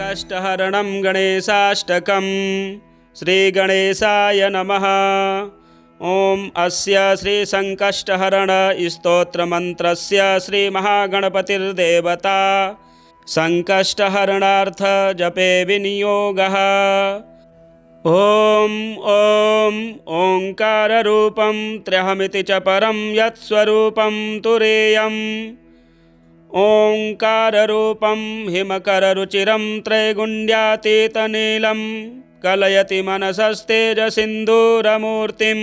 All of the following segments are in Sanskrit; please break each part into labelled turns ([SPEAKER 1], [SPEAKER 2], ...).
[SPEAKER 1] सङ्कष्टहरणं गणेशाष्टकम् श्रीगणेशाय नमः। ॐ अस्य श्रीसङ्कष्टहरण स्तोत्रमन्त्रस्य श्रीमहागणपतिर्देवता सङ्कष्टहरणार्थ जपे विनियोगः। ॐ ओङ्काररूपं त्र्यहमिति च परं यत्स्वरूपं तुरीयम्। ओङ्काररूपं हिमकररुचिरं त्रैगुण्यातीतनीलं कलयति मनसस्तेजसिन्दूरमूर्तिं।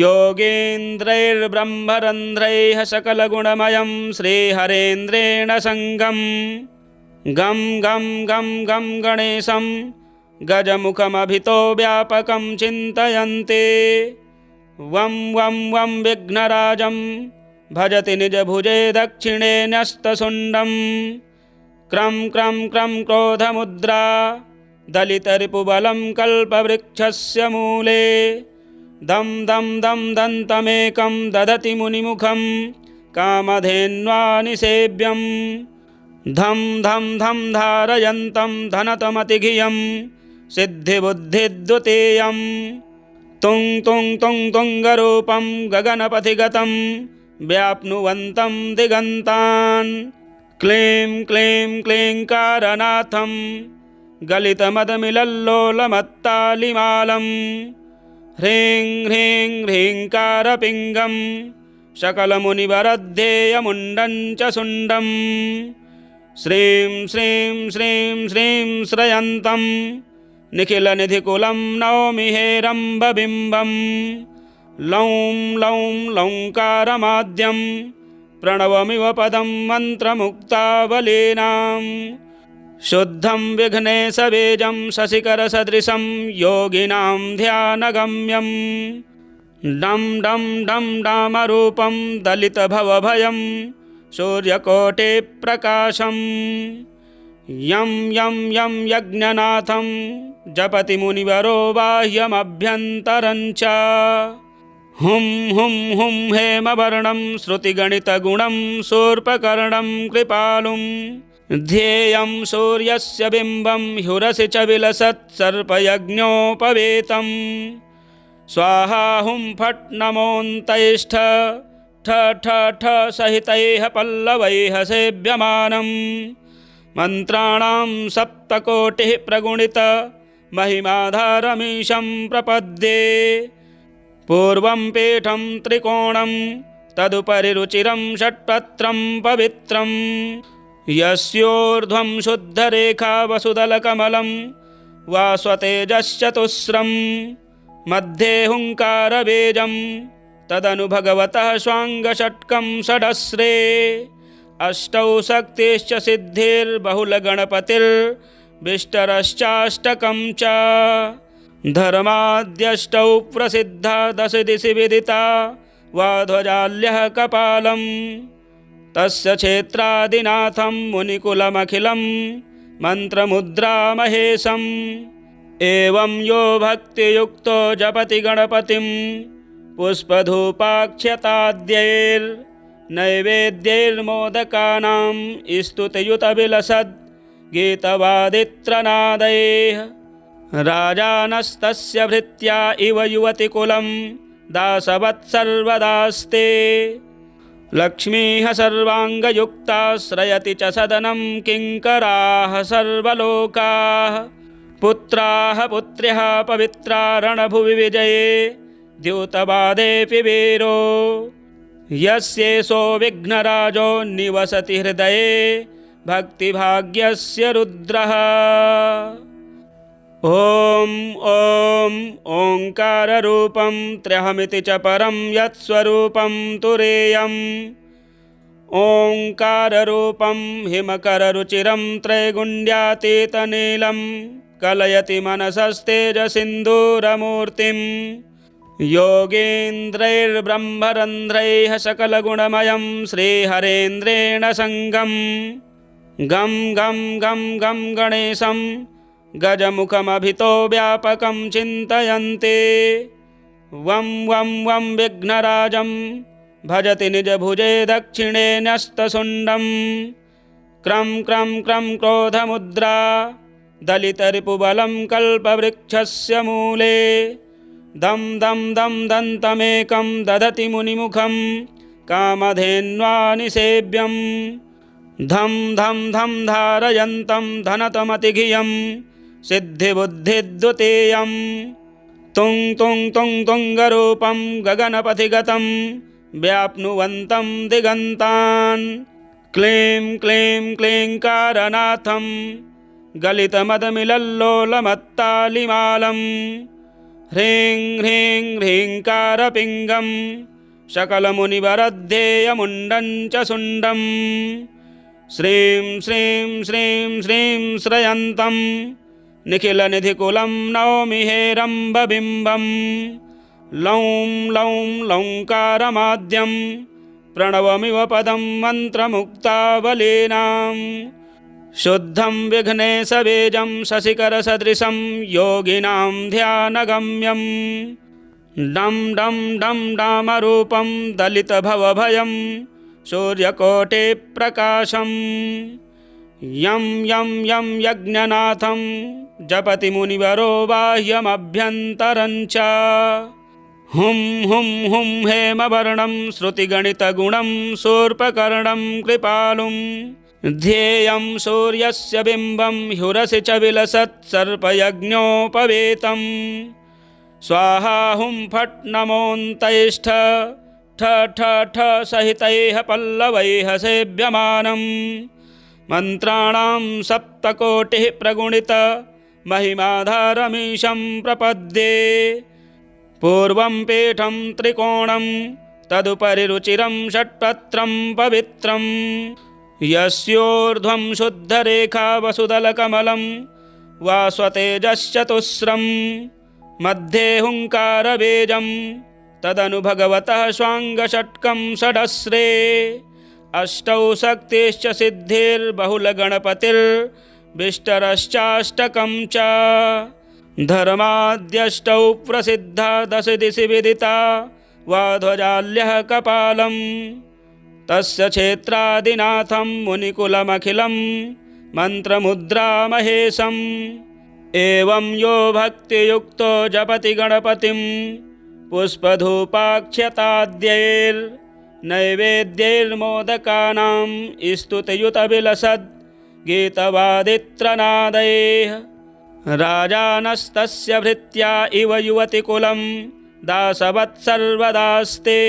[SPEAKER 1] योगीन्द्रैर्ब्रह्मरन्ध्रैः सकलगुणमयं श्रीहरेन्द्रेण सङ्गं गं गं गं गं गणेशं गजमुखमभितो व्यापकं चिन्तयन्ति। वं वं वं विघ्नराजं भजति निजभुजे दक्षिणे न्यस्तशुण्डं। क्रं क्रं क्रं क्रोधमुद्रा दलितरिपुबलं कल्पवृक्षस्य मूले। दं दं दं दन्तमेकं ददति मुनिमुखं कामधेन्वानिसेव्यं। धं धं धं धारयन्तं धनतमतिघियं सिद्धिबुद्धिद्वितीयं। तुं तुं तुं तुङ्गरूपं गगनपथिगतं व्याप्नुवन्तं दिगन्तान्। क्लीं क्लीं क्लीङ्कारनाथं गलितमदमिलल्लोलमत्तालिमालं। ह्रीं ह्रीं ह्रीङ्कारपिङ्गं सकलमुनिवरद्धेयमुण्डं च शुण्डं। श्रीं श्रीं श्रीं श्रीं श्रयन्तं निखिलनिधिकुलं नौमि हेरम्बबिम्बं। लौं लौं लौङ्कारमाद्यं प्रणवमिव पदं मन्त्रमुक्तावलीनां। शुद्धं विघ्नेशबीजं शशिकरसदृशं योगिनां ध्यानगम्यं। डं डं डं डामरूपं दलितभवभयं सूर्यकोटिप्रकाशं। यं यं यं यज्ञनाथं जपति मुनिवरो बाह्यमभ्यन्तरं च। हुं हुं हुं हेमवर्णं श्रुतिगणितगुणं शूर्पकर्णं कृपालुं। ध्येयं सूर्यस्य बिम्बं ह्युरसि च विलसत् सर्पयज्ञोपवीतं। स्वाहा हुं फट् नमोऽन्तैष्ठ ठ ठ ठ सहितैः पल्लवैः सेव्यमानं। मन्त्राणां सप्तकोटिः प्रगुणित महिमाधारमीशं प्रपद्ये। पूर्वं पीठं त्रिकोणं तदुपरि रुचिरं षट्पत्रं पवित्रं। यस्योर्ध्वं शुद्धरेखा वसुदलकमलं वास्वतेजश्चतुस्रं। मध्ये हुङ्कारबीजं तदनु भगवतः स्वाङ्गषट्कं षडस्रे। अष्टौ शक्तिश्च सिद्धिर्बहुलगणपतिर्विष्टरश्चाष्टकं च। धर्माद्यष्टौ प्रसिद्धा दश दिशि विदिता वाध्वजाल्यः कपालं। तस्य क्षेत्रादिनाथं मुनिकुलमखिलं मन्त्रमुद्रामहेशम्। एवं यो भक्तियुक्तो जपति गणपतिं पुष्पधूपाक्षताद्यैर्नैवेद्यैर्मोदकानां स्तुतियुतविलसद् गीतवादित्रनादैः। राजानस्तस्य भृत्या इव युवतिकुलं दासवत्सर्वदास्ते। लक्ष्मीः सर्वाङ्गयुक्ताश्रयति च सदनं किङ्कराः सर्वलोकाः। पुत्राः पुत्र्यः पवित्रा रणभुवि विजये द्यूतवादेऽपि वीरो। यस्येषो विघ्नराजो निवसति हृदये भक्तिभाग्यस्य रुद्रः। ॐ ओङ्काररूपं त्र्यहमिति च परं यत्स्वरूपं तुरीयम्। ओङ्काररूपं हिमकररुचिरं त्रैगुण्यातीतनीलं कलयति मनसस्तेजसिन्दूरमूर्तिं। योगीन्द्रैर्ब्रह्मरन्ध्रैः सकलगुणमयं श्रीहरेन्द्रेण सङ्गं गं गं गं गं गणेशं गजमुखमभितो व्यापकं चिन्तयन्ति। वं वं वं विघ्नराजं भजति निजभुजे दक्षिणे न्यस्तशुण्डं। क्रं क्रं क्रं क्रोधमुद्रा दलितरिपुबलं कल्पवृक्षस्य मूले दं दं दं दन्तमेकं ददति मुनिमुखं कामधेन्वा निसेव्यं धं धं धं धारयन्तं धनतमतिघियं सिद्धिबुद्धिद्वितीयं तुं तुं तुं तुङ्गरूपं गगनपथिगतं व्याप्नुवन्तं दिगन्तान् क्लीं क्लीं क्लीङ्कारनाथं गलितमदमिलल्लोलमत्तालिमालं ह्रीं ह्रीं ह्रीङ्कारपिङ्गं सकलमुनिवरद्धेयमुण्डं च सुण्डं श्रीं श्रीं श्रीं श्रीं श्रयन्तं निखिलनिधिकुलं नौमि हेरम्बबिम्बं लौं लौं लौङ्कारमाद्यं प्रणवमिव पदं मन्त्रमुक्तावलीनां शुद्धं विघ्नेशबीजं शशिकरसदृशं योगिनां ध्यानगम्यं डं डं डं डामरूपं दलितभवभयं सूर्यकोटिप्रकाशं यं यं यं यज्ञनाथं जपति मुनिवरो बाह्यमभ्यन्तरं च हुं हुं हुं हेमवर्णं श्रुतिगणितगुणं शूर्पकर्णं कृपालुं ध्येयं सूर्यस्य बिम्बं ह्युरसि च विलसत् सर्पयज्ञोपवीतं स्वाहा हुं फट् नमोऽन्तैष्ठ ठ ठ ठ सहितैः पल्लवैः सेव्यमानं मन्त्राणां सप्तकोटिः प्रगुणित महिमाधारमीशं प्रपद्ये पूर्वं पीठं त्रिकोणं तदुपरि रुचिरं षट्पत्रं पवित्रं यस्योर्ध्वं शुद्धरेखा वसुदलकमलं वास्वतेजश्चतुस्रं मध्ये हुङ्कारबीजं तदनु भगवतः स्वाङ्गषट्कं षडस्रे अष्टौ शक्तिश्च सिद्धिर्बहुलगणपतिर्विष्टरश्चाष्टकं च धर्माद्यष्टौ प्रसिद्धा दशदिशि विदिता वाध्वजाल्यः कपालं तस्य क्षेत्रादिनाथं मुनिकुलमखिलं मन्त्रमुद्रामहेशम् एवं यो भक्तियुक्तो जपति गणपतिं पुष्पधूपाक्षताद्यैर्नैवेद्यैर्मोदकानां स्तुतियुतविलसद् गीतवादित्रनादैः राजानस्तस्य भृत्या इव युवतिकुलं दासवत्सर्वदास्ते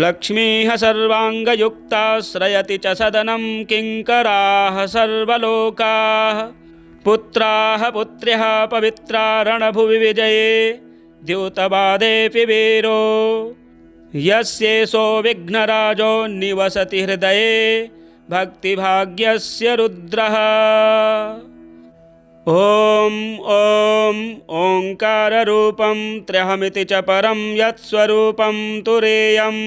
[SPEAKER 1] लक्ष्मीः सर्वाङ्गयुक्ताश्रयति च सदनं किङ्कराः सर्वलोकाः पुत्राः पुत्र्यः पवित्रा रणभुवि विजये द्यूतवादेऽपि वीरो यस्येषो विघ्नराजो निवसति हृदये भक्तिभाग्यस्य रुद्रः ॐ ॐ ओङ्काररूपं त्र्यहमिति च परं यत्स्वरूपं तुरीयम्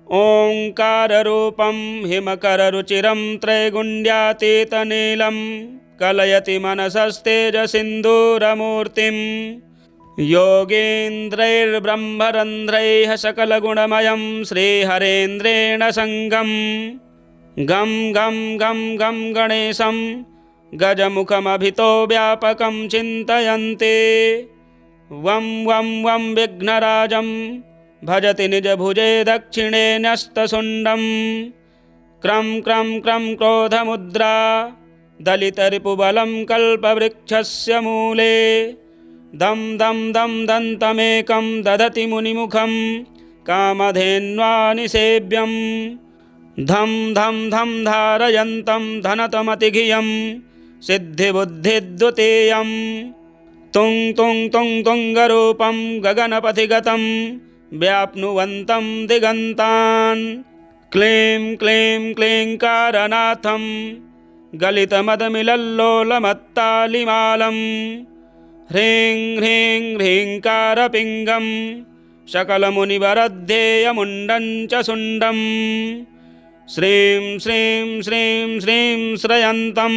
[SPEAKER 1] ओङ्काररूपं हिमकररुचिरं त्रैगुण्यातीतनीलं कलयति मनसस्तेजसिन्दूरमूर्तिं योगीन्द्रैर्ब्रह्मरन्ध्रैः सकलगुणमयं श्रीहरेन्द्रेण सङ्गं गं गं गं गं गणेशं गजमुखमभितो व्यापकं चिन्तयन्ते वं वं वं विघ्नराजं भजति निजभुजे दक्षिणे न्यस्तशुण्डं क्रं क्रं क्रं क्रोधमुद्रा दलितरिपुबलं कल्पवृक्षस्य मूले दं दं दं दन्तमेकं ददति मुनिमुखं कामधेन्वा निसेव्यं धं धं धं धारयन्तं धनतमतिघियं सिद्धिबुद्धिद्वितीयं तुं तुं तुं तुङ्गरूपं गगनपथिगतं व्याप्नुवन्तं दिगन्तान् क्लीं क्लीं क्लीङ्कारनाथं गलितमदमिलल्लोलमत्तालिमालं ह्रीं ह्रीं ह्रीङ्कारपिङ्गं सकलमुनिवरद्धेयमुण्डं च सुण्डं श्रीं श्रीं श्रीं श्रीं श्रयन्तं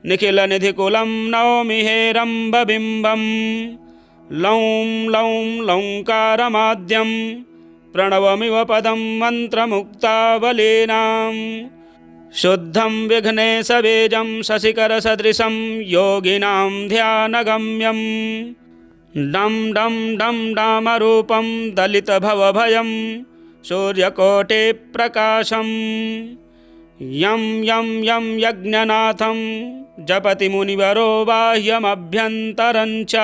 [SPEAKER 1] निखिलनिधिकुलं नौमि हेरम्बबिम्बं लौं लौं लौङ्कारमाद्यं प्रणवमिव पदं मन्त्रमुक्तावलीनां शुद्धं विघ्नेशबीजं शशिकरसदृशं योगिनां ध्यानगम्यं डं डं डं डामरूपं दलितभवभयं सूर्यकोटिप्रकाशं यं यं यं यज्ञनाथं जपति मुनिवरो बाह्यमभ्यन्तरं च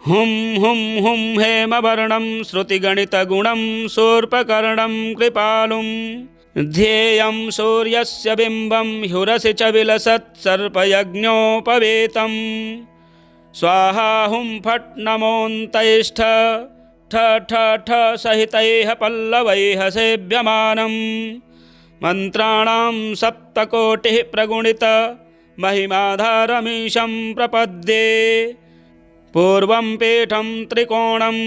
[SPEAKER 1] हुं हुं हुं हेमवर्णं श्रुतिगणितगुणं शूर्पकर्णं कृपालुं ध्येयं सूर्यस्य बिम्बं ह्युरसि च विलसत् सर्पयज्ञोपवीतं स्वाहा हुं फट् नमोऽन्तैष्ठ ठ ठ ठ सहितैः पल्लवैः सेव्यमानं मन्त्राणां सप्तकोटिः प्रगुणित महिमाधारमीशं प्रपद्ये पूर्वं पीठं त्रिकोणं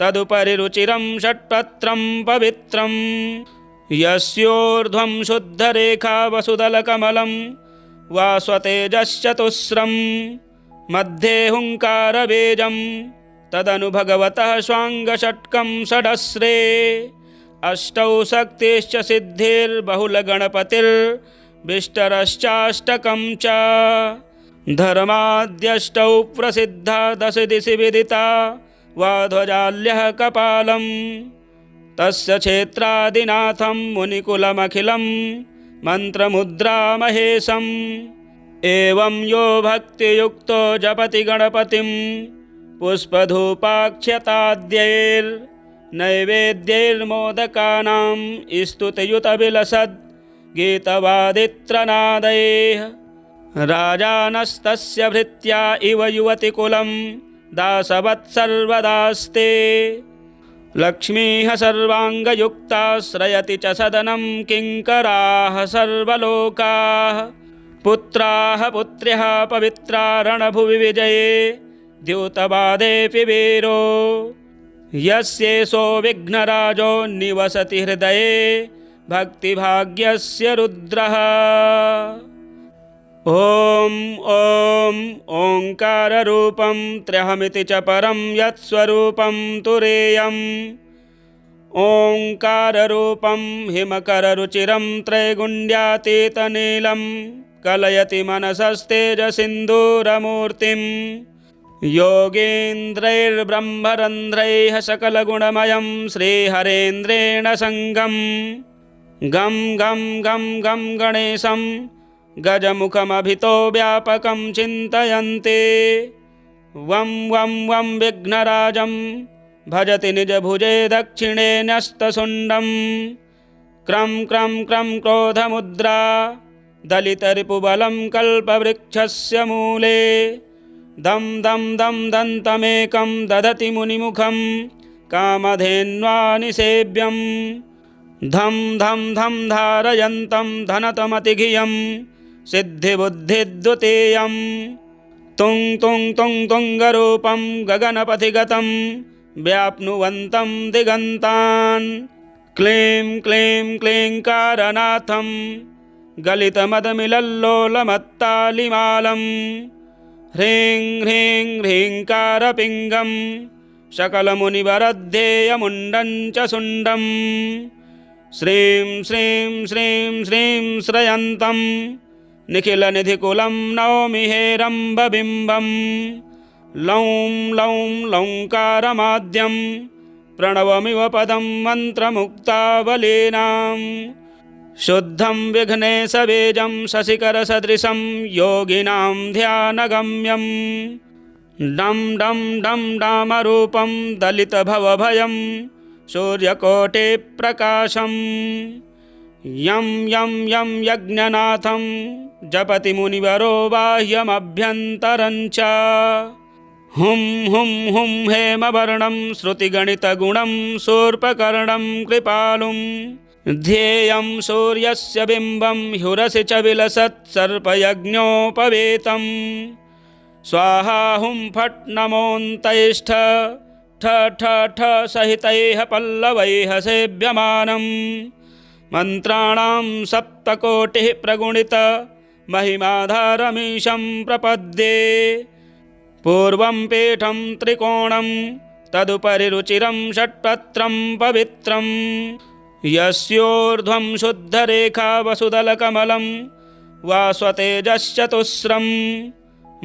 [SPEAKER 1] तदुपरि रुचिरं षट्पत्रं पवित्रं यस्योर्ध्वं शुद्धरेखा वसुदलकमलं वास्वतेजश्चतुस्रं मध्ये हुङ्कारबीजं तदनु भगवतः स्वाङ्गषट्कं षडस्रे अष्टौ शक्तिश्च सिद्धिर्बहुलगणपतिर्विष्टरश्चाष्टकं च धर्माद्यष्टौ प्रसिद्धा दशदिशि विदिता वाध्वजाल्यः कपालं तस्य क्षेत्रादिनाथं मुनिकुलमखिलं मन्त्रमुद्रामहेशम् एवं यो भक्तियुक्तो जपति गणपतिं पुष्पधूपाक्षताद्यैर्नैवेद्यैर्मोदकानां स्तुतियुतविलसद् गीतवादित्रनादैः राजानस्तस्य भृत्या इव युवतिकुलं दासवत्सर्वदास्ते लक्ष्मीः सर्वाङ्गयुक्ताश्रयति च सदनं किङ्कराः सर्वलोकाः पुत्राः पुत्र्यः पवित्रा रणभुवि विजये द्यूतवादेऽपि वीरो यस्येषो विघ्नराजो निवसति हृदये भक्तिभाग्यस्य रुद्रः ॐ ॐ ओङ्काररूपं त्र्यहमिति च परं यत्स्वरूपं तुरीयम् ओङ्काररूपं हिमकररुचिरं त्रैगुण्यातीतनीलं कलयति मनसस्तेजसिन्दूरमूर्तिं योगीन्द्रैर्ब्रह्मरन्ध्रैः सकलगुणमयं श्रीहरेन्द्रेण सङ्गं गं गं गं गं गणेशं गजमुखमभितो व्यापकं चिन्तयन्ति वं वं वं विघ्नराजं भजति निजभुजे दक्षिणे न्यस्तशुण्डं क्रं क्रं क्रं क्रोधमुद्रा दलितरिपुबलं कल्पवृक्षस्य मूले दं दं दं दन्तमेकं दधति मुनिमुखं कामधेन्वानिसेव्यं धं धं धं धारयन्तं धनतमतिघियं सिद्धिबुद्धिद्वितीयं तुं तुं तुं तुङ्गरूपं गगनपथिगतं व्याप्नुवन्तं दिगन्तान् क्लीं क्लीं क्लीङ्कारनाथं गलितमदमिलल्लोलमत्तालिमालं ह्रीं ह्रीं ह्रीङ्कारपिङ्गं सकलमुनिवरद्धेयमुण्डं च शुण्डं श्रीं श्रीं श्रीं श्रीं श्रयन्तं निखिलनिधिकुलं नौमि हेरम्बबिम्बं लौं लौं लौङ्कारमाद्यं प्रणवमिव पदं मन्त्रमुक्तावलीनां शुद्धं विघ्नेशबीजं शशिकरसदृशं योगिनां ध्यानगम्यं डं डं डं डामरूपं दलितभवभयं सूर्यकोटिप्रकाशं यं यं यं यज्ञनाथं जपति मुनिवरो बाह्यमभ्यन्तरं च हुं हुं हुं हेमवर्णं श्रुतिगणितगुणं शूर्पकर्णं कृपालुं ध्येयं सूर्यस्य बिम्बं ह्युरसि च विलसत् सर्पयज्ञोपवीतं स्वाहा हुं फट् नमोऽन्तैष्ठ ठ ठ ठ सहितैः पल्लवैः सेव्यमानं मन्त्राणां सप्तकोटिः प्रगुणित महिमाधारमीशं प्रपद्ये पूर्वं पीठं त्रिकोणं तदुपरि रुचिरं षट्पत्रं पवित्रं यस्योर्ध्वं शुद्धरेखा वसुदलकमलं वास्वतेजश्चतुस्रं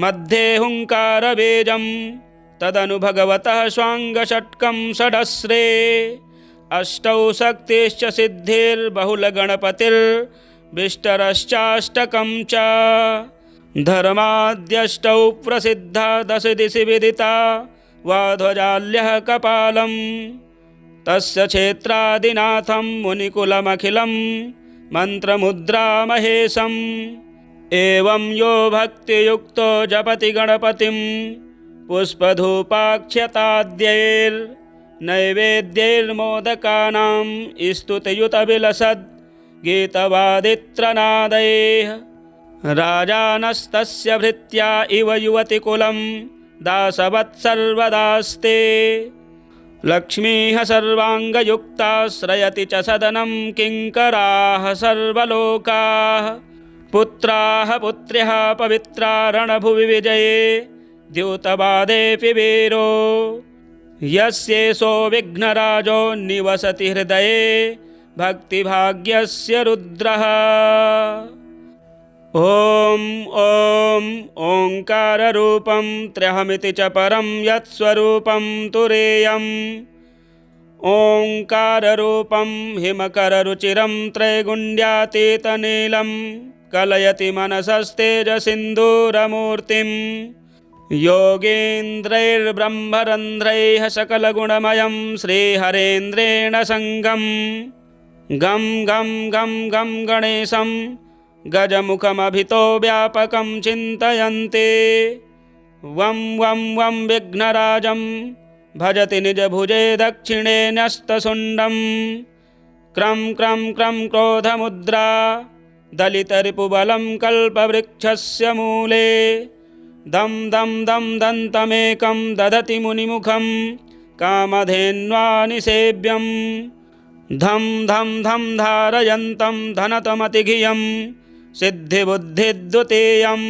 [SPEAKER 1] मध्ये हुङ्कारबीजं तदनु भगवतः स्वाङ्गषट्कं षडस्रे अष्टौ शक्तिश्च सिद्धिर्बहुलगणपतिर्विष्टरश्चाष्टकं च धर्माद्यष्टौ प्रसिद्धा दश दिशि विदिता वाध्वजाल्यः कपालं तस्य क्षेत्रादिनाथं मुनिकुलमखिलं मन्त्रमुद्रामहेशम् एवं यो भक्तियुक्तो जपति गणपतिं पुष्पधूपाक्षताद्यैर्नैवेद्यैर्मोदकानां स्तुतियुतविलसद् गीतवादित्रनादैः राजानस्तस्य भृत्या इव युवतिकुलं दासवत्सर्वदास्ते लक्ष्मीः सर्वाङ्गयुक्ताश्रयति च सदनं किङ्कराः सर्वलोकाः पुत्राः पुत्र्यः पवित्रा रणभुवि विजये द्यूतवादेऽपि वीरो यस्येषो विघ्नराजो निवसति हृदये भक्तिभाग्यस्य रुद्रः। ॐ ॐ ओङ्काररूपं त्र्यहमिति च परं यत्स्वरूपं तुरीयम् ओङ्काररूपं हिमकररुचिरं त्रैगुण्यातीतनीलं कलयति मनसस्तेजसिन्धूरमूर्तिं योगीन्द्रैर्ब्रह्मरन्ध्रैः सकलगुणमयं श्रीहरेन्द्रेण सङ्गं गं गं गं गं गणेशं गजमुखमभितो व्यापकं चिन्तयन्ते वं वं वं विघ्नराजं भजति निजभुजे दक्षिणे न्यस्तशुण्डं क्रं क्रं क्रं क्रोधमुद्रा दलितरिपुबलं कल्पवृक्षस्य मूले दं दं दं दन्तमेकं ददति मुनिमुखं कामधेन्वा निसेव्यं धं धं धं धारयन्तं धनतमतिघियं सिद्धिबुद्धिद्वितीयं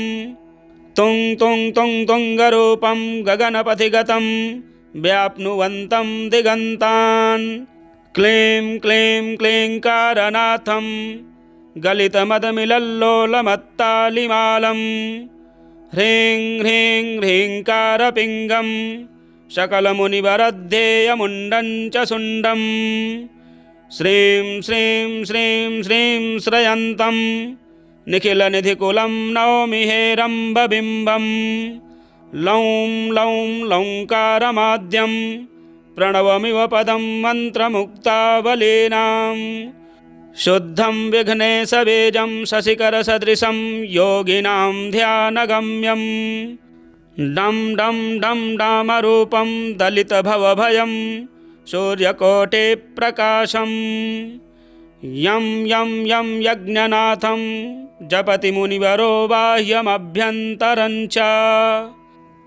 [SPEAKER 1] तुं तुं तुं तुङ्गरूपं गगनपथिगतं व्याप्नुवन्तं दिगन्तान् क्लीं क्लीं क्लीङ्कारनाथं गलितमदमिलल्लोलमत्तालिमालं ह्रीं ह्रीं ह्रीङ्कारपिङ्गं सकलमुनिवरद्धेयमुण्डं च शुण्डं श्रीं श्रीं श्रीं श्रीं श्रयन्तं निखिलनिधिकुलं नौमि हेरम्बबिम्बं लौं लौं लौङ्कारमाद्यं प्रणवमिव पदं मन्त्रमुक्तावलीनां शुद्धं विघ्नेशबीजं शशिकरसदृशं योगिनां ध्यानगम्यं डं डं डं डामरूपं दलितभवभयं सूर्यकोटिप्रकाशं यं यं यं यज्ञनाथं जपति मुनिवरो बाह्यमभ्यन्तरं च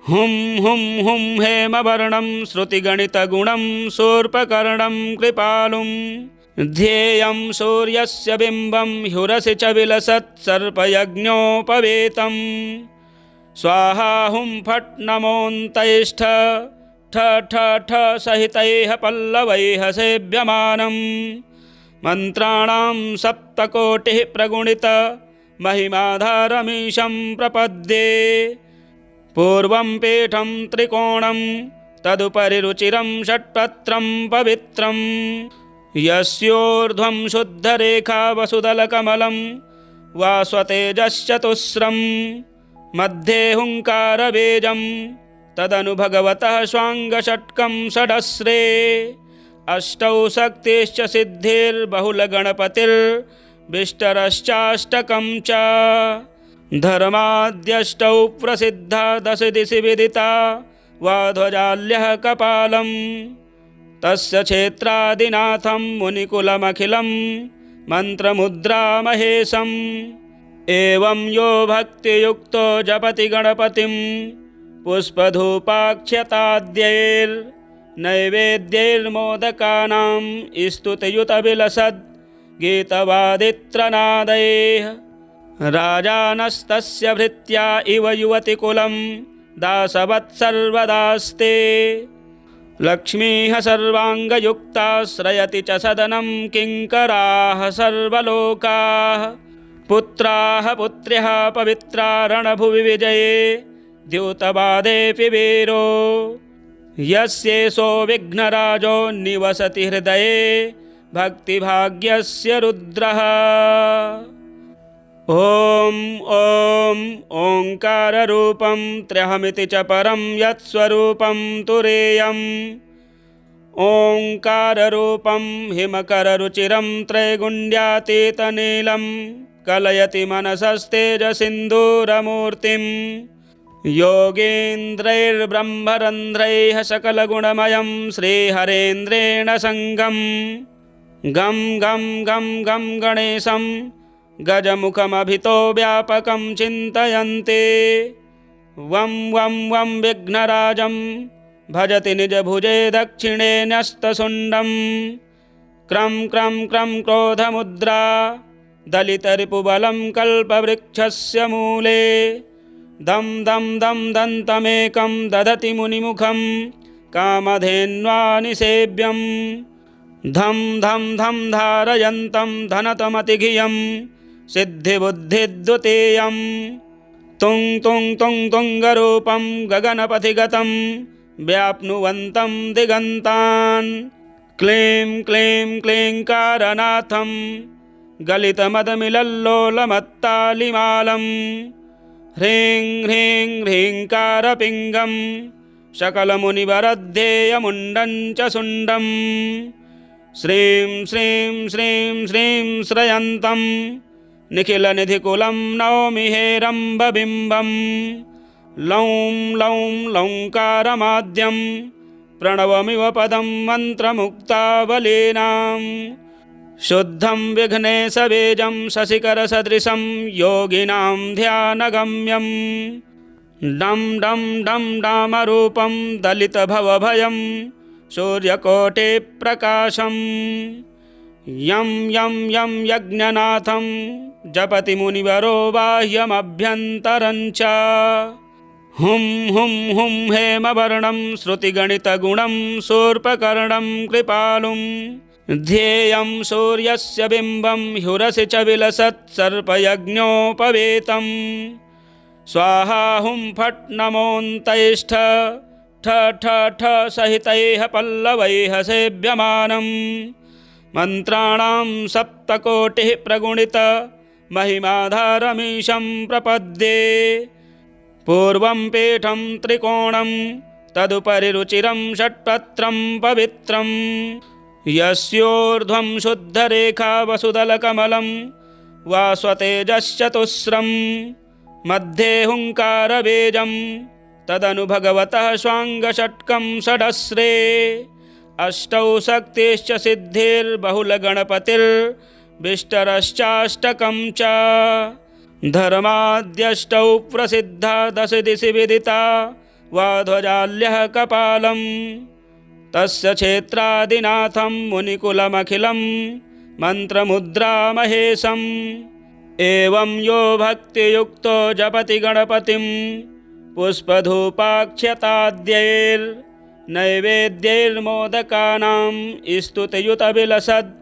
[SPEAKER 1] हुं हुं हुं हेमवर्णं श्रुतिगणितगुणं शूर्पकर्णं कृपालुं ध्येयं सूर्यस्य बिम्बं ह्युरसि च विलसत् सर्पयज्ञोपवीतं स्वाहा हुं फट् नमोऽन्तैष्ठ ठ ठ ठ सहितैः पल्लवैः सेव्यमानं मन्त्राणां सप्तकोटिः प्रगुणित महिमाधारमीशं प्रपद्ये पूर्वं पीठं त्रिकोणं तदुपरि रुचिरं षट्पत्रं पवित्रं यस्योर्ध्वं शुद्धरेखा वसुदलकमलं वास्वतेजश्चतुस्रं मध्ये हुङ्कारबीजं तदनु भगवतः स्वाङ्गषट्कं षडस्रे अष्टौ शक्तिश्च सिद्धिर्बहुलगणपतिर्विष्टरश्चाष्टकं च धर्माद्यष्टौ प्रसिद्धा दश दिशि विदिता वाध्वजाल्यः कपालं तस्य क्षेत्रादिनाथं मुनिकुलमखिलं मन्त्रमुद्रामहेशम् एवं यो भक्तियुक्तो जपति गणपतिं पुष्पधूपाक्षताद्यैर्नैवेद्यैर्मोदकानां स्तुतियुतविलसद् गीतवादित्रनादैः राजानस्तस्य भृत्या इव युवतिकुलं दासवत्सर्वदास्ते लक्ष्मीः सर्वाङ्गयुक्ताश्रयति च सदनं किङ्कराः सर्वलोकाः पुत्राः पुत्र्यः पवित्रा रणभुवि विजये द्यूतवादेऽपि वीरो यस्येषो विघ्नराजो निवसति हृदये भक्तिभाग्यस्य रुद्रः। ॐ ॐ ओङ्काररूपं त्र्यहमिति च परं यत्स्वरूपं तुरीयम् ओङ्काररूपं हिमकररुचिरं त्रैगुण्यातीतनीलं कलयति मनसस्तेजसिन्दूरमूर्तिं योगीन्द्रैर्ब्रह्मरन्ध्रैः सकलगुणमयं श्रीहरेन्द्रेण सङ्गं गं गं गं गं गणेशं गजमुखमभितो व्यापकं चिन्तयन्ते वं वं वं विघ्नराजं भजति निजभुजे दक्षिणे न्यस्तशुण्डं क्रं क्रं क्रं क्रोधमुद्रा दलितरिपुबलं कल्पवृक्षस्य मूले दं दं दं दन्तमेकं ददति मुनिमुखं कामधेन्वा निसेव्यं धं धं धं धारयन्तं धनतमतिघियं सिद्धिबुद्धिद्वितीयं तुं तुं तुं तुङ्गरूपं गगनपथिगतं व्याप्नुवन्तं दिगन्तान् क्लीं क्लीं क्लीङ्कारनाथं गलितमदमिलल्लोलमत्तालिमालं ह्रीं ह्रीं ह्रीङ्कारपिङ्गं सकलमुनिवरद्धेयमुण्डं च शुण्डं श्रीं श्रीं श्रीं श्रीं श्रयन्तं निखिलनिधिकुलं नौमि हेरम्बबिम्बं लौं लौं लौङ्कारमाद्यं प्रणवमिव पदं मन्त्रमुक्तावलीनां शुद्धं विघ्नेशबीजं शशिकरसदृशं योगिनां ध्यानगम्यं डं डं डं डामरूपं दलितभवभयं सूर्यकोटिप्रकाशं यं यं यं यज्ञनाथं जपति मुनिवरो बाह्यमभ्यन्तरं च हुं हुं हुं हेमवर्णं श्रुतिगणितगुणं शूर्पकर्णं कृपालुं ध्येयं सूर्यस्य बिम्बं ह्युरसि च विलसत् सर्पयज्ञोपवीतं स्वाहा हुं फट् नमोऽन्तैष्ठ ठ ठ ठ सहितैः पल्लवैः सेव्यमानं मन्त्राणां सप्तकोटिः प्रगुणित महिमाधारमीशं प्रपद्ये पूर्वं पीठं त्रिकोणं तदुपरि रुचिरं षट्पत्रं पवित्रं यस्योर्ध्वं शुद्धरेखा वसुदलकमलं वास्वतेजश्चतुस्रं मध्ये हुङ्कारबीजं तदनु भगवतः स्वाङ्गषट्कं षडस्रे अष्टौ शक्तिश्च सिद्धिर्बहुलगणपतिर्विष्टरश्चाष्टकं च धर्माद्यष्टौ प्रसिद्धा दशदिशि विदिता वाध्वजाल्यः कपालं तस्य क्षेत्रादिनाथं मुनिकुलमखिलं मन्त्रमुद्रामहेशम् एवं यो भक्तियुक्तो जपति गणपतिं पुष्पधूपाक्षताद्यैर्नैवेद्यैर्मोदकानां स्तुतियुतविलसद्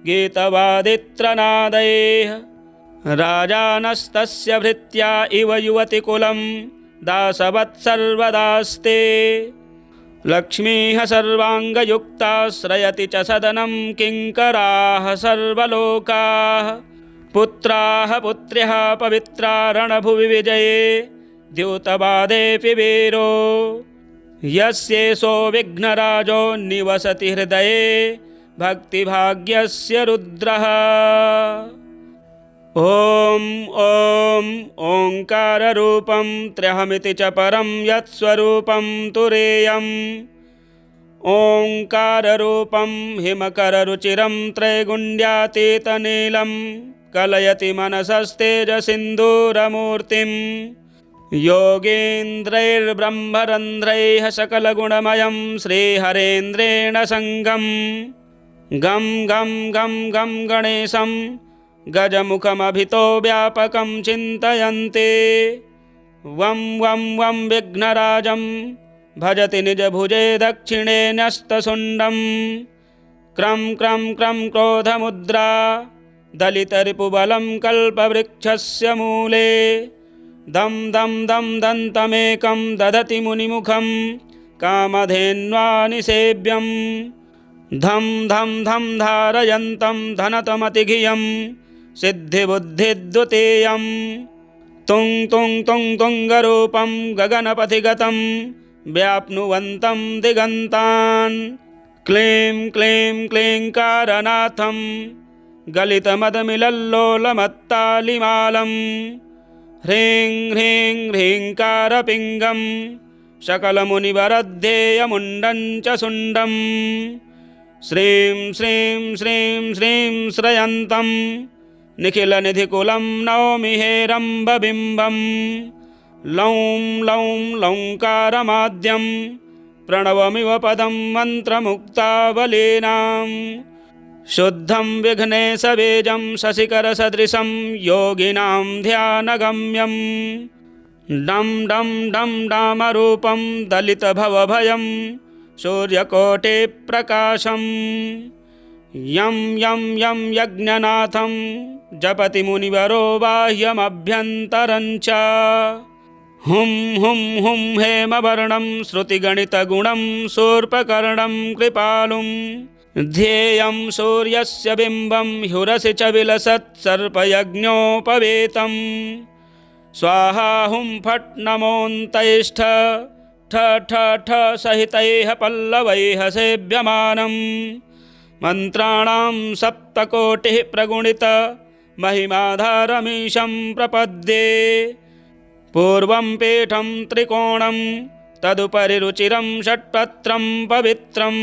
[SPEAKER 1] गीतवादित्रनादैः राजानस्तस्य भृत्या इव युवतिकुलं दासवत्सर्वदास्ते लक्ष्मीः सर्वाङ्गयुक्ताश्रयति च सदनं किङ्कराः सर्वलोकाः पुत्राः पुत्र्यः पवित्रा रणभुवि विजये द्यूतवादेऽपि वीरो यस्येषो विघ्नराजो निवसति हृदये भक्तिभाग्यस्य रुद्रः। ॐ ॐ ओङ्काररूपं त्र्यहमिति च परं यत्स्वरूपं तुरीयम् ओङ्काररूपं हिमकररुचिरं त्रैगुण्यातीतनीलं कलयति मनसस्तेजसिन्दूरमूर्तिं योगीन्द्रैर्ब्रह्मरन्ध्रैः सकलगुणमयं श्रीहरेन्द्रेण सङ्गं गं गं गं गं गणेशं गजमुखमभितो व्यापकं चिन्तयन्ते वं वं वं विघ्नराजं भजति निजभुजे दक्षिणे न्यस्तशुण्डं क्रं क्रं क्रं क्रोधमुद्रा दलितरिपुबलं कल्पवृक्षस्य मूले दं दं दं दन्तमेकं ददति मुनिमुखं कामधेन्वा निसेव्यं धं धं धं धारयन्तं धनतमतिघियं सिद्धिबुद्धिद्वितीयं तुं तुं तुं तुङ्गरूपं गगनपथिगतं व्याप्नुवन्तं दिगन्तान् क्लीं क्लीं क्लीङ्कारनाथं गलितमदमिलल्लोलमत्तालिमालं ह्रीं ह्रीं ह्रीङ्कारपिङ्गं सकलमुनिवरद्धेयमुण्डं च शुण्डं श्रीं श्रीं श्रीं श्रीं श्रयन्तं निखिलनिधिकुलं नौमि हेरम्बबिम्बं लौं लौं लौङ्कारमाद्यं प्रणवमिव पदं मन्त्रमुक्तावलीनां शुद्धं विघ्नेशबीजं शशिकरसदृशं योगिनां ध्यानगम्यं डं डं डं डामरूपं दलितभवभयं सूर्यकोटिप्रकाशं यं यं यं यज्ञनाथं जपति मुनिवरो बाह्यमभ्यन्तरं च हुं हुं हुं हेमवर्णं श्रुतिगणितगुणं शूर्पकर्णं कृपालुं ध्येयं सूर्यस्य बिम्बं ह्युरसि च विलसत् सर्पयज्ञोपवेतं स्वाहा हुं फट् नमोऽन्तैष्ठ ठ ठ ठ सहितैः पल्लवैः सेव्यमानं मन्त्राणां सप्तकोटिः प्रगुणित महिमाधारमीशं प्रपद्ये पूर्वं पीठं त्रिकोणं तदुपरि रुचिरं षट्पत्रं पवित्रं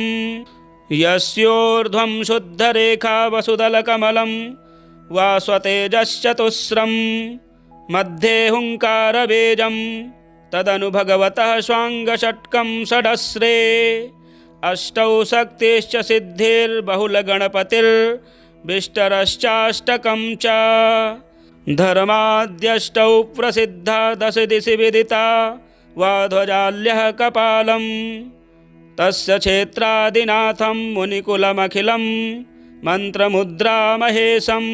[SPEAKER 1] यस्योर्ध्वं शुद्धरेखा वसुदलकमलं वास्वतेजश्चतुस्रं मध्ये हुङ्कारबीजं तदनु भगवतः स्वाङ्गषट्कं षडस्रे अष्टौ शक्तिश्च सिद्धिर्बहुलगणपतिर्विष्टरश्चाष्टकं च धर्माद्यष्टौ प्रसिद्धा दश दिशि विदिता वाध्वजाल्यः कपालं तस्य क्षेत्रादिनाथं मुनिकुलमखिलं मन्त्रमुद्रामहेशम्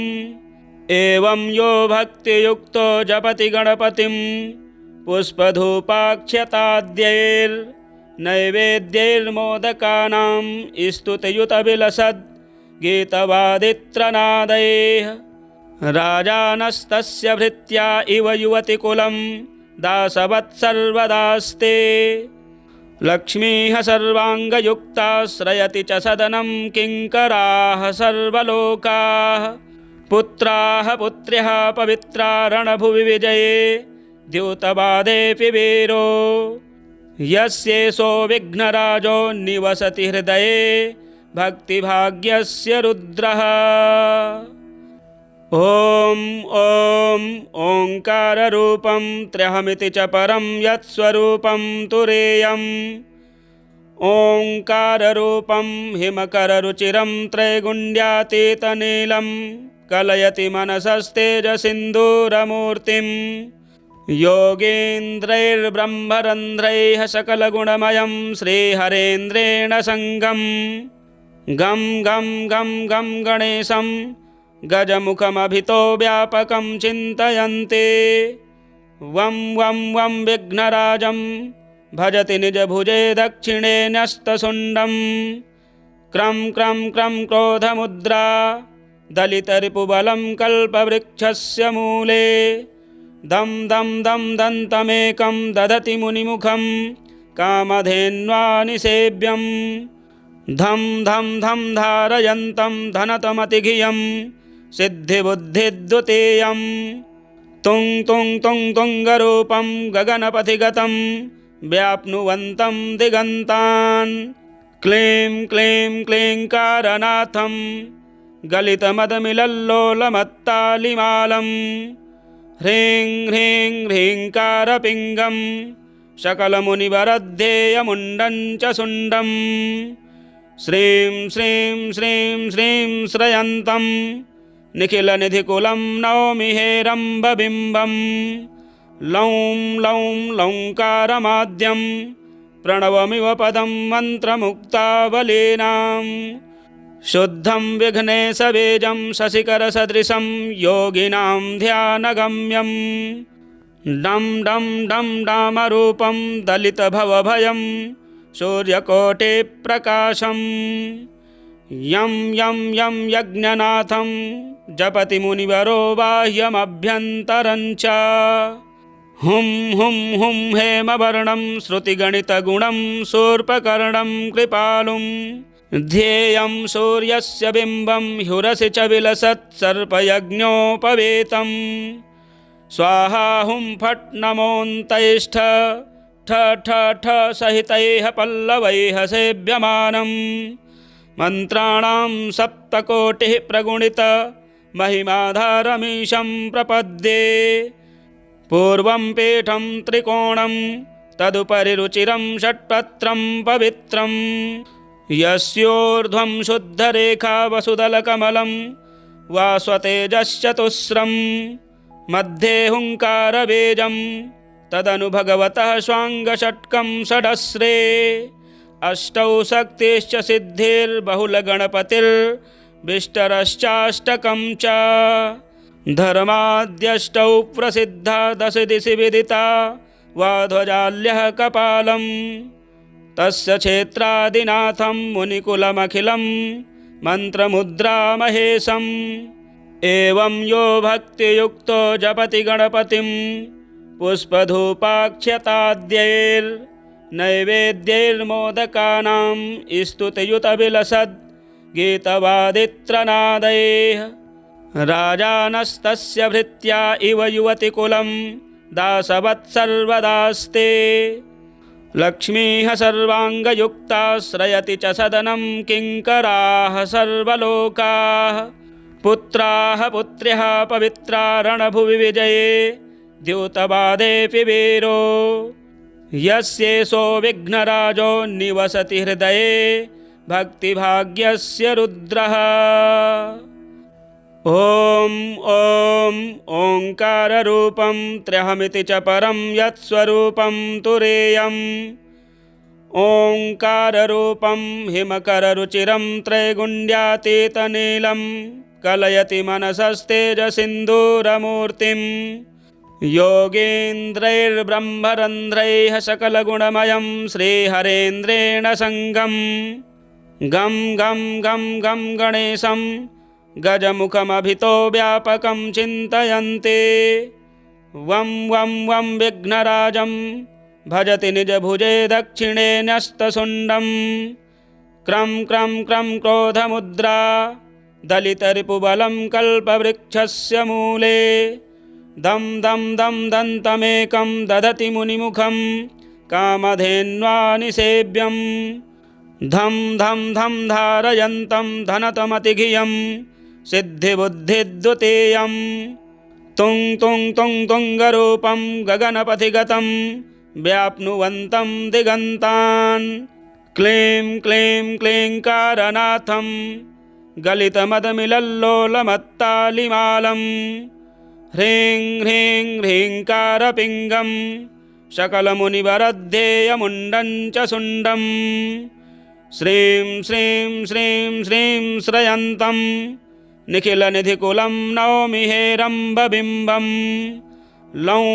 [SPEAKER 1] एवं यो भक्तियुक्तो जपति गणपतिं पुष्पधूपाक्षताद्यैर्नैवेद्यैर्मोदकानां स्तुतियुतविलसद् गीतवादित्रनादैः राजानस्तस्य भृत्या इव युवतिकुलं दासवत्सर्वदास्ते लक्ष्मीः सर्वाङ्गयुक्ताश्रयति च सदनं किङ्कराः सर्वलोकाः पुत्राः पुत्र्यः पवित्रा रणभुवि विजये द्यूतवादेऽपि वीरो यस्येषो विघ्नराजो निवसति हृदये भक्तिभाग्यस्य रुद्रः ॐ ॐ ओङ्काररूपं त्र्यहमिति च परं यत्स्वरूपं तुरीयम् ओङ्काररूपं हिमकररुचिरं त्रैगुण्यातीतनीलं कलयति मनसस्तेजसिन्दूरमूर्तिं योगीन्द्रैर्ब्रह्मरन्ध्रैः सकलगुणमयं श्रीहरेन्द्रेण सङ्गं गं गं गं गं गणेशं गजमुखमभितो व्यापकं चिन्तयन्ति वं वं वं विघ्नराजं भजति निजभुजे दक्षिणे न्यस्तशुण्डं क्रं क्रं क्रं क्रोधमुद्रा दलितरिपुबलं कल्पवृक्षस्य मूले दं दं दं दन्तमेकं ददति मुनिमुखं कामधेन्वा निसेव्यं धं धं धं धारयन्तं धनतमतिघियं सिद्धिबुद्धिद्वितीयं तुं तुं तुं तुङ्गरूपं गगनपथिगतं व्याप्नुवन्तं दिगन्तान् क्लीं क्लीं क्लीङ्कारनाथं गलितमदमिलल्लोलमत्तालिमालं ह्रीं ह्रीं ह्रीङ्कारपिङ्गं सकलमुनिवरद्धेयमुण्डं च शुण्डं श्रीं श्रीं श्रीं श्रीं श्रयन्तं निखिलनिधिकुलं नौमि हेरम्बबिम्बं लौं लौं लौङ्कारमाद्यं प्रणवमिव पदं मन्त्रमुक्तावलीनां शुद्धं विघ्नेशबीजं शशिकरसदृशं योगिनां ध्यानगम्यं डं डं डं डामरूपं दलितभवभयं सूर्यकोटिप्रकाशं यं यं यं यज्ञनाथं जपति मुनिवरो बाह्यमभ्यन्तरं च हुं हुं हुं हेमवर्णं श्रुतिगणितगुणं शूर्पकर्णं कृपालुं ध्येयं सूर्यस्य बिम्बं ह्युरसि च विलसत् सर्पयज्ञोपवीतं स्वाहा हुं फट् नमोऽन्तैष्ठ ठ ठ ठ सहितैः पल्लवैः सेव्यमानं मन्त्राणां सप्तकोटिः प्रगुणित महिमाधारमीशं प्रपद्ये पूर्वं पीठं त्रिकोणं तदुपरि रुचिरं षट्पत्रं पवित्रं यस्योर्ध्वं शुद्धरेखा वसुदलकमलं वास्वतेजश्चतुस्रं मध्ये हुङ्कारबीजं तदनु भगवतः स्वाङ्गषट्कं षडस्रे अष्टौ शक्तिश्च सिद्धिर्बहुलगणपतिर्विष्टरश्चाष्टकं च धर्माद्यष्टौ प्रसिद्धा दश दिशि विदिता वाध्वजाल्यः कपालं तस्य क्षेत्रादिनाथं मुनिकुलमखिलं मन्त्रमुद्रामहेशम् एवं यो भक्तियुक्तो जपति गणपतिं पुष्पधूपाक्षताद्यैर्नैवेद्यैर्मोदकानां स्तुतियुतविलसद् गीतवादित्रनादैः राजानस्तस्य भृत्या इव युवतिकुलं दासवत्सर्वदास्ते लक्ष्मीः सर्वाङ्गयुक्ताश्रयति च सदनं किङ्कराः सर्वलोकाः पुत्राः पुत्र्यः पवित्रा रणभुवि विजये द्यूतवादेऽपि वीरो यस्येषो विघ्नराजो निवसति हृदये भक्तिभाग्यस्य रुद्रः ॐ ॐ ओङ्काररूपं त्र्यहमिति च परं यत्स्वरूपं तुरीयम् ओङ्काररूपं हिमकररुचिरं त्रैगुण्यातीतनीलं कलयति मनसस्तेजसिन्दूरमूर्तिं योगीन्द्रैर्ब्रह्मरन्ध्रैः सकलगुणमयं श्रीहरेन्द्रेण सङ्गं गं गं गं गं गणेशं गजमुखमभितो व्यापकं चिन्तयन्ते वं वं वं विघ्नराजं भजति निजभुजे दक्षिणे न्यस्तशुण्डं क्रं क्रं क्रं क्रोधमुद्रा दलितरिपुबलं कल्पवृक्षस्य मूले दं दं दं दन्तमेकं ददति मुनिमुखं कामधेन्वा निसेव्यं धं धं धं धारयन्तं धनतमतिघियं सिद्धिबुद्धिद्वितीयं तुं तुं तुं तुङ्गरूपं गगनपथिगतं व्याप्नुवन्तं दिगन्तान् क्लीं क्लीं क्लीङ्कारनाथं गलितमदमिलल्लोलमत्तालिमालं ह्रीं ह्रीं ह्रीङ्कारपिङ्गं सकलमुनिवरद्धेयमुण्डं च शुण्डं श्रीं श्रीं श्रीं श्रीं श्रयन्तं निखिलनिधिकुलं नौमि हेरम्बबिम्बं लौं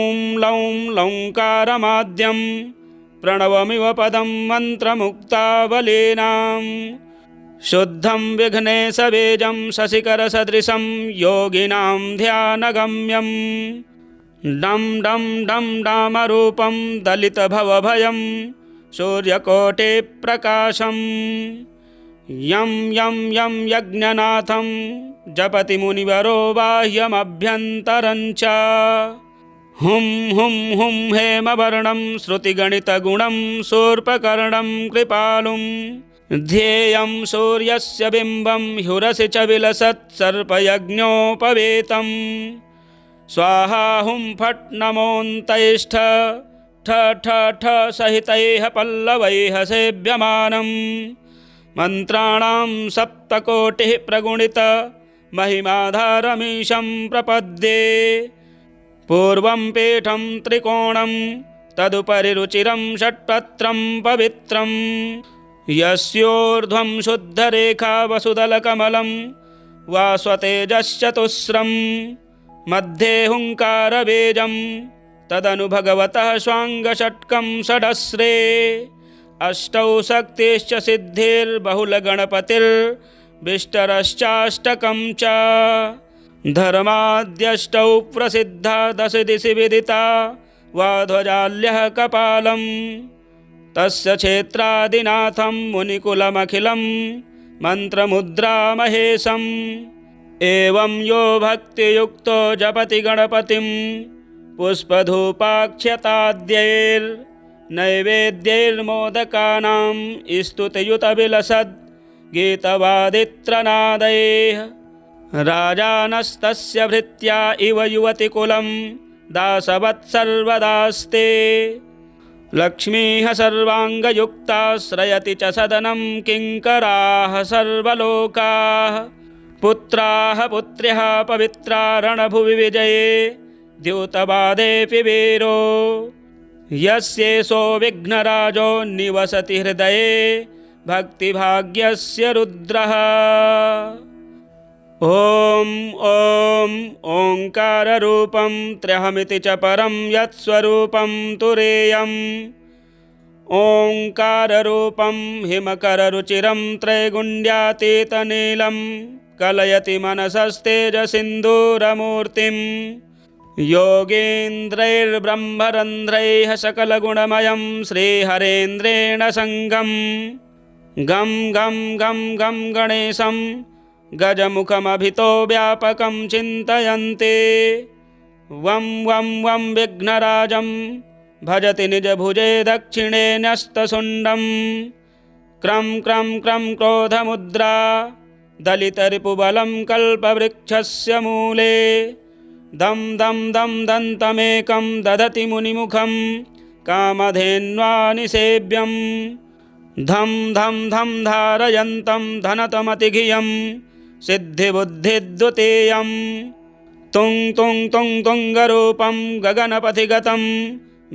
[SPEAKER 1] लौं लौङ्कारमाद्यं प्रणवमिव पदं मन्त्रमुक्तावलीनां शुद्धं विघ्नेशबीजं शशिकरसदृशं योगिनां ध्यानगम्यं डं डं डं डामरूपं दलितभवभयं सूर्यकोटिप्रकाशं यं यं यं यज्ञनाथं जपति मुनिवरो बाह्यमभ्यन्तरं च हुं हुं हुं हेमवर्णं श्रुतिगणितगुणं शूर्पकर्णं कृपालुं ध्येयं सूर्यस्य बिम्बं ह्युरसि च विलसत् सर्पयज्ञोपवीतं स्वाहा हुं फट् नमोऽन्तैष्ठ ठ ठ ठ सहितैः पल्लवैः सेव्यमानं मन्त्राणां सप्तकोटिः प्रगुणित महिमाधारमीशं प्रपद्ये पूर्वं पीठं त्रिकोणं तदुपरि रुचिरं षट्पत्रं पवित्रं यस्योर्ध्वं शुद्धरेखा वसुदलकमलं वास्वतेजश्चतुस्रं मध्ये हुङ्कारबीजं तदनु भगवतः स्वाङ्गषट्कं षडस्रे अष्टौ शक्तिश्च सिद्धिर्बहुलगणपतिर्विष्टरश्चाष्टकं च धर्माद्यष्टौ प्रसिद्धा दश दिशि विदिता वा ध्वजाल्यः कपालं तस्य क्षेत्रादिनाथं मुनिकुलमखिलं मन्त्रमुद्रामहेशम् एवं यो भक्तियुक्तो जपति गणपतिं पुष्पधूपाक्षताद्यैर्नैवेद्यैर्मोदकानां स्तुतियुतविलसद् गीतवादित्रनादैः राजानस्तस्य भृत्या इव युवतिकुलं दासवत्सर्वदास्ते लक्ष्मीः सर्वाङ्गयुक्ताश्रयति च सदनं किङ्कराः सर्वलोकाः पुत्राः पुत्र्यः पवित्रा रणभुवि विजये द्यूतवादेऽपि वीरो यस्येषो विघ्नराजो निवसति हृदये भक्तिभाग्यस्य रुद्रः। ॐ ॐ ओङ्काररूपं त्र्यहमिति च परं यत्स्वरूपं तुरीयम् ओङ्काररूपं हिमकररुचिरं त्रैगुण्यातीतनीलं कलयति मनसस्तेजसिन्दूरमूर्तिं योगीन्द्रैर्ब्रह्मरन्ध्रैः सकलगुणमयं श्रीहरेन्द्रेण सङ्गं गं गं गं गं गणेशं गजमुखमभितो व्यापकं चिन्तयन्ते वं वं वं विघ्नराजं भजति निजभुजे दक्षिणे न्यस्तशुण्डं क्रं क्रं क्रं क्रोधमुद्रा दलितरिपुबलं कल्पवृक्षस्य मूले दं दं दं दन्तमेकं ददति मुनिमुखं कामधेन्वा निसेव्यं धं धं धं धारयन्तं धनतमतिघियं सिद्धिबुद्धिद्वितीयं तुं तुं तुं तुङ्गरूपं गगनपथिगतं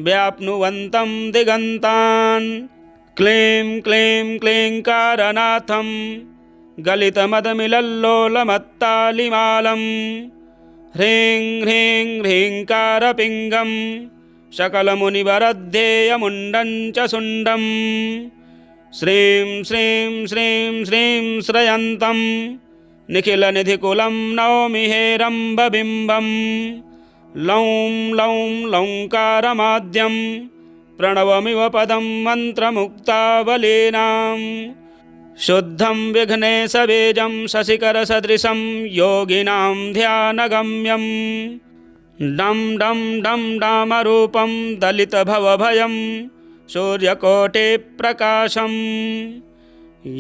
[SPEAKER 1] व्याप्नुवन्तं दिगन्तान् क्लीं क्लीं क्लीङ्कारनाथं गलितमदमिलल्लोलमत्तालिमालं ह्रीं ह्रीं ह्रीङ्कारपिङ्गं सकलमुनिवरद्धेयमुण्डं च शुण्डं श्रीं श्रीं श्रीं श्रीं श्रयन्तं निखिलनिधिकुलं नौमि हेरम्बबिम्बं लौं लौं लौङ्कारमाद्यं प्रणवमिव पदं मन्त्रमुक्तावलीनां शुद्धं विघ्नेशबीजं शशिकरसदृशं योगिनां ध्यानगम्यं डं डं डं डामरूपं दलितभवभयं सूर्यकोटिप्रकाशं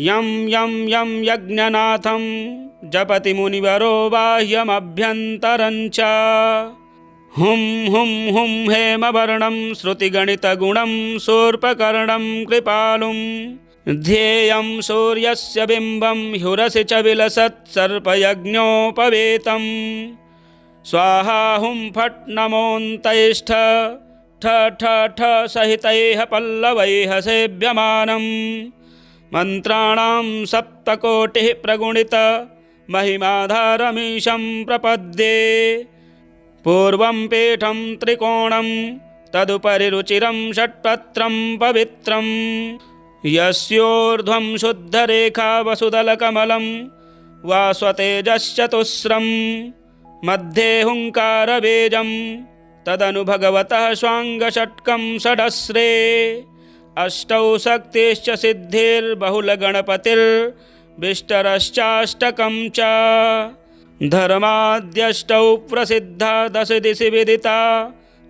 [SPEAKER 1] यं यं यं यज्ञनाथं जपति मुनिवरो बाह्यमभ्यन्तरं च हुं हुं हुं हेमवर्णं श्रुतिगणितगुणं शूर्पकर्णं कृपालुं ध्येयं सूर्यस्य बिम्बं ह्युरसि च विलसत् सर्पयज्ञोपवीतं स्वाहा हुं फट् नमोऽन्तैष्ठ ठ ठ ठ सहितैः पल्लवैः सेव्यमानं मन्त्राणां सप्तकोटिः प्रगुणित महिमाधारमीशं प्रपद्ये पूर्वं पीठं त्रिकोणं तदुपरि रुचिरं षट्पत्रं पवित्रं यस्योर्ध्वं शुद्धरेखा वसुदलकमलं वास्वतेजश्चतुस्रं मध्ये हुङ्कारबीजं तदनु भगवतः स्वाङ्गषट्कं षडस्रे अष्टौ शक्तिश्च सिद्धिर्बहुलगणपतिर्विष्टरश्चाष्टकं च धर्माद्यष्टौ प्रसिद्धा दश दिशि विदिता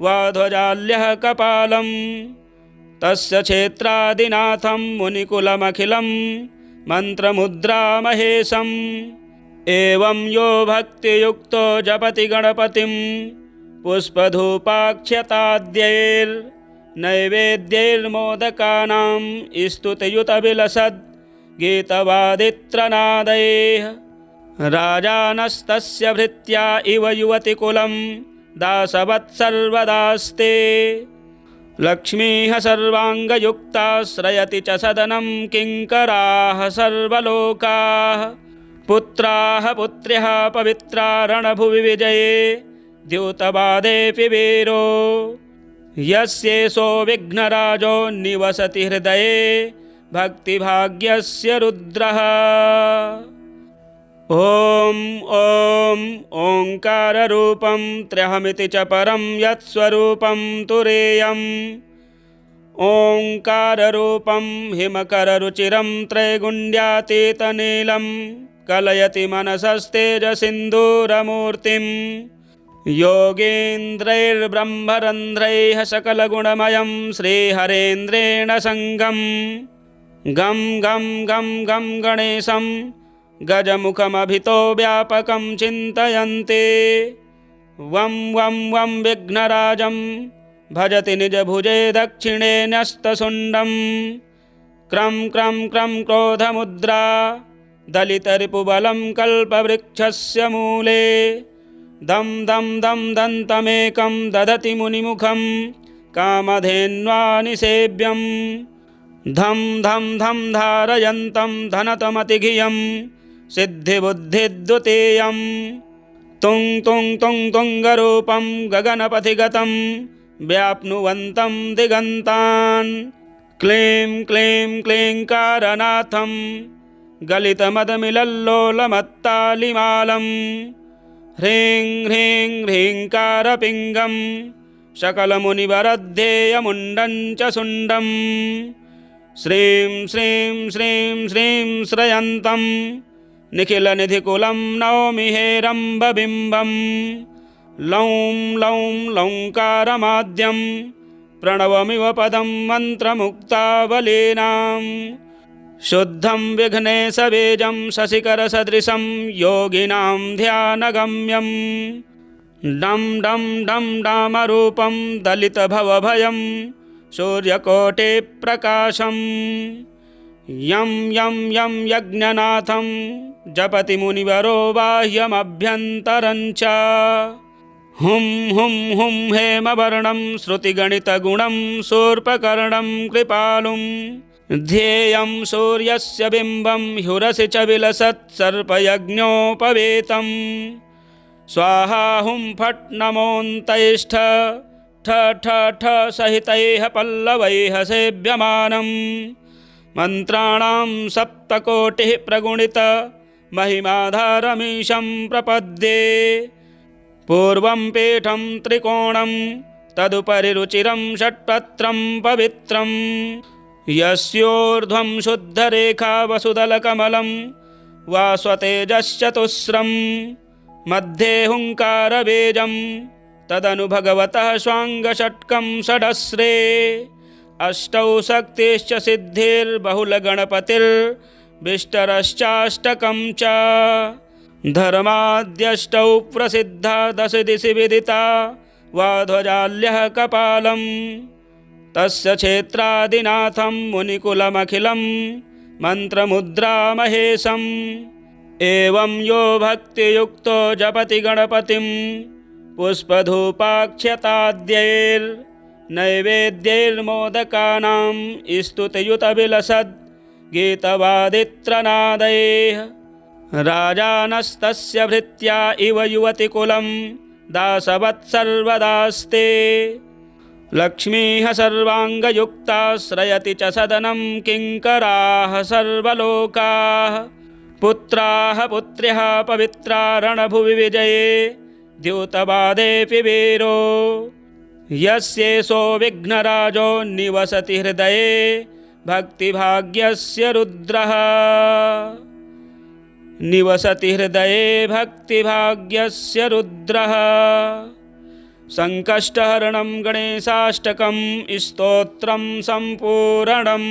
[SPEAKER 1] वा ध्वजाल्यः कपालं तस्य क्षेत्रादिनाथं मुनिकुलमखिलं मन्त्रमुद्रामहेशम् एवं यो भक्तियुक्तो जपति गणपतिं पुष्पधूपाक्षताद्यैर्नैवेद्यैर्मोदकानां स्तुतियुतविलसद् गीतवादित्रनादैः राजानस्तस्य भृत्या इव युवतिकुलं दासवत्सर्वदास्ते लक्ष्मीः सर्वाङ्गयुक्ताश्रयति च सदनं किङ्कराः सर्वलोकाः पुत्राः पुत्र्यः पवित्रा रणभुवि विजये द्यूतवादेऽपि वीरो यस्येषो विघ्नराजो निवसति हृदये भक्तिभाग्यस्य रुद्रः। ॐ ॐ ओङ्काररूपं त्र्यहमिति च परं यत्स्वरूपं तुरीयम् ओङ्काररूपं हिमकररुचिरं त्रैगुण्यातीतनीलं कलयति मनसस्तेजसिन्दूरमूर्तिं योगीन्द्रैर्ब्रह्मरन्ध्रैः सकलगुणमयं श्रीहरेन्द्रेण सङ्गं गं गं गं गं गणेशं गजमुखमभितो व्यापकं चिन्तयन्ति वं वं वं विघ्नराजं भजति निजभुजे दक्षिणे न्यस्तशुण्डं क्रं क्रं क्रं क्रोधमुद्रा दलितरिपुबलं कल्पवृक्षस्य मूले दं दं दं दन्तमेकं ददति मुनिमुखं कामधेन्वा निसेव्यं धं धं धं धारयन्तं धनतमतिघियं सिद्धिबुद्धिद्वितीयं तुं तुं तुं तुङ्गरूपं गगनपथिगतं व्याप्नुवन्तं दिगन्तान् क्लीं क्लीं क्लीङ्कारनाथं गलितमदमिलल्लोलमत्तालिमालं ह्रीं ह्रीं ह्रीङ्कारपिङ्गं सकलमुनिवरद्धेयमुण्डं च शुण्डं श्रीं श्रीं श्रीं श्रीं श्रयन्तं निखिलनिधिकुलं नौमि हेरम्बबिम्बं लौं लौं लौङ्कारमाद्यं प्रणवमिव पदं मन्त्रमुक्तावलीनां शुद्धं विघ्नेशबीजं शशिकरसदृशं योगिनां ध्यानगम्यं डं डं डं डामरूपं दलितभवभयं सूर्यकोटिप्रकाशं यं यं यं यज्ञनाथं जपति मुनिवरो बाह्यमभ्यन्तरं च हुं हुं हुं हेमवर्णं श्रुतिगणितगुणं शूर्पकर्णं कृपालुं ध्येयं सूर्यस्य बिम्बं ह्युरसि च विलसत् सर्पयज्ञोपवीतं स्वाहा हुं फट् नमोऽन्तैष्ठ ठ ठ ठ सहितैः पल्लवैः सेव्यमानं मन्त्राणां सप्तकोटिः प्रगुणित महिमाधारमीशं प्रपद्ये पूर्वं पीठं त्रिकोणं तदुपरि रुचिरं षट्पत्रं पवित्रं यस्योर्ध्वं शुद्धरेखा वसुदलकमलं वास्वतेजश्चतुस्रं मध्ये हुङ्कारबीजं तदनु भगवतः स्वाङ्गषट्कं षडस्रे अष्टौ शक्तिश्च सिद्धिर्बहुलगणपतिर्विष्टरश्चाष्टकं च धर्माद्यष्टौ प्रसिद्धा दश दिशि विदिता वाध्वजाल्यः कपालं तस्य क्षेत्रादिनाथं मुनिकुलमखिलं मन्त्रमुद्रामहेशम् एवं यो भक्तियुक्तो जपति गणपतिं पुष्पधूपाक्षताद्यैर्नैवेद्यैर्मोदकानां स्तुतियुतविलसद् गीतवादित्रनादैः राजानस्तस्य भृत्या इव युवतिकुलं दासवत्सर्वदास्ते लक्ष्मीः सर्वाङ्गयुक्ताश्रयति च सदनं किङ्कराः सर्वलोकाः पुत्राः पुत्र्यः पवित्रा रणभुवि विजये द्यूतवादेऽपि वीरो यस्येषो विघ्नराजो निवसति हृदये भक्तिभाग्यस्य रुद्रः निवसति हृदये भक्तिभाग्यस्य रुद्रः संकष्टहरणं गणेशाष्टकं स्तोत्रं संपूर्णं।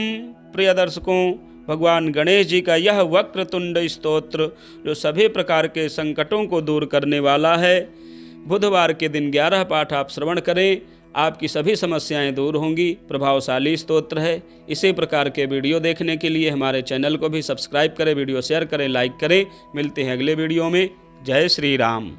[SPEAKER 1] प्रिय दर्शकों, भगवान गणेश जी का यह वक्रतुंड स्तोत्र जो सभी प्रकार के संकटों को दूर करने वाला है, बुधवार के दिन 11 पाठ आप श्रवण करें, आपकी सभी समस्याएं दूर होंगी। प्रभावशाली स्तोत्र है। इसी प्रकार के वीडियो देखने के लिए हमारे चैनल को भी सब्सक्राइब करें, वीडियो शेयर करें, लाइक करें। मिलते हैं अगले वीडियो में। जय श्री राम।